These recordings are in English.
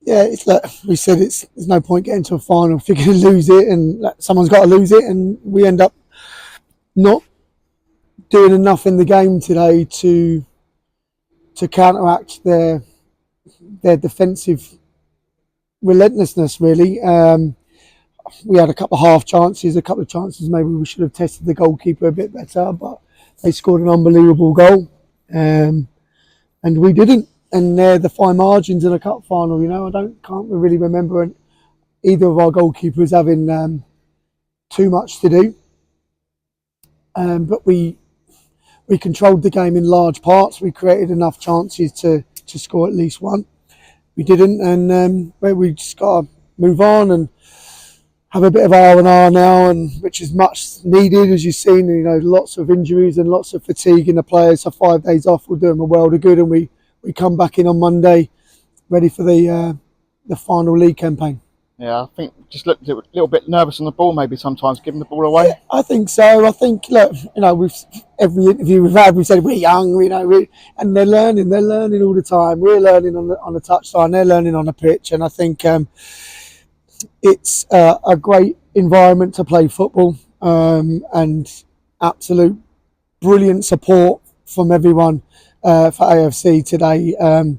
Yeah, it's like we said, there's no point getting to a final if you're going to lose it, and someone's got to lose it, and we end up not doing enough in the game today to counteract their defensive relentlessness. Really, we had a couple of half chances, a couple of chances maybe we should have tested the goalkeeper a bit better, but they scored an unbelievable goal, and we didn't. And they're the fine margins in a cup final. Can't really remember either of our goalkeepers having too much to do. But we controlled the game in large parts. We created enough chances to score at least one. We didn't, and we just got to move on and have a bit of R&R now, and which is much needed, as you've seen. Lots of injuries and lots of fatigue in the players. So 5 days off will do them a world of good, and we come back in on Monday, ready for the final league campaign. Yeah, I think just looked a little bit nervous on the ball, maybe sometimes giving the ball away. Yeah, I think so. I think, look, with every interview we've had, we said we're young, and they're learning all the time. We're learning on the touchline, they're learning on the pitch, and I think it's a great environment to play football, and absolute brilliant support from everyone for AFC today. I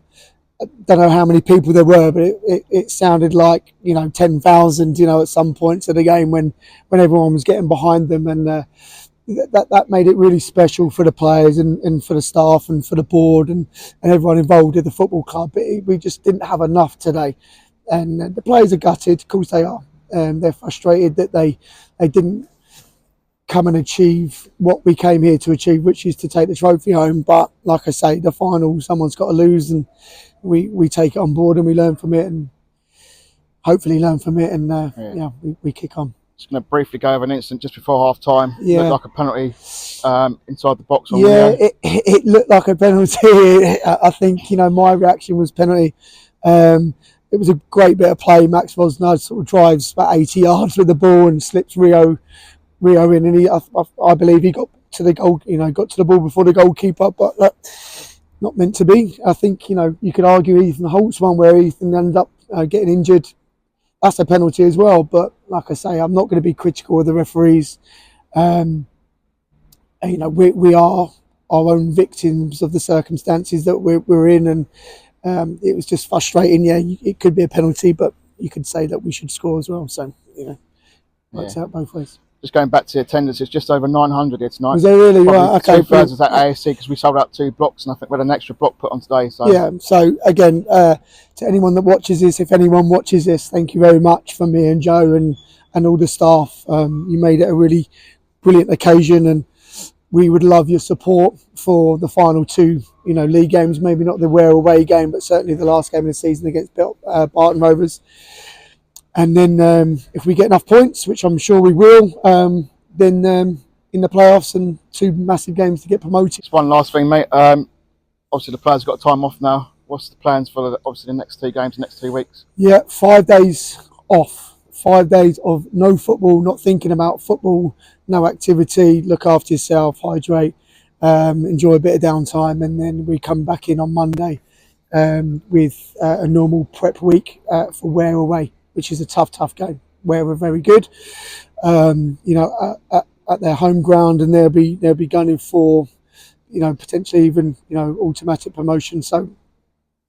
don't know how many people there were, but it sounded like 10,000 at some points of the game when everyone was getting behind them, and that made it really special for the players and for the staff and for the board and everyone involved at the football club. But we just didn't have enough today, and the players are gutted. Of course they are. They're frustrated that they didn't come and achieve what we came here to achieve, which is to take the trophy home. But like I say, the final, someone's got to lose, and we take it on board and we learn from it, and hopefully learn from it, and we kick on. Just going to briefly go over an incident just before half time. Yeah. Looked like a penalty inside the box. It looked like a penalty. I think my reaction was penalty. It was a great bit of play. Max Vosnard sort of drives about 80 yards with the ball and slips Rio in, and I believe he got to the goal. Got to the ball before the goalkeeper, but not meant to be. I think you could argue Ethan Holt's one where Ethan ended up getting injured. That's a penalty as well. But like I say, I'm not going to be critical of the referees. We are our own victims of the circumstances that we're in, and it was just frustrating. Yeah, it could be a penalty, but you could say that we should score as well. So works out both ways. Just going back to the attendance, it's just over 900 here tonight. Was there really? Probably Right, okay. 2/3 was at AFC because we sold out 2 blocks, and I think we had an extra block put on today. So yeah. So again, to anyone that watches this, if anyone watches this, thank you very much from me and Joe and all the staff. You made it a really brilliant occasion, and we would love your support for the final 2, league games. Maybe not the Ware away game, but certainly the last game of the season against Barton Rovers. And then if we get enough points, which I'm sure we will, then in the playoffs and 2 massive games to get promoted. Just one last thing, mate. Obviously the players have got time off now. What's the plans for the next 2 games, next 2 weeks? Yeah, 5 days off. 5 days of no football, not thinking about football, no activity. Look after yourself, hydrate, enjoy a bit of downtime, and then we come back in on Monday with a normal prep week for Ware away, which is a tough game. Where we're very good, at their home ground, and they'll be gunning for, potentially even automatic promotion. So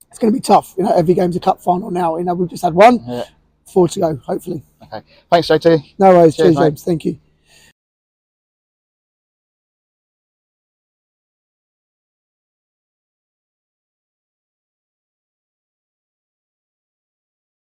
it's going to be tough. Every game's a cup final now. We've just had one, 4 to go, hopefully. Okay, thanks, JT. No worries, Cheers, James. Thank you.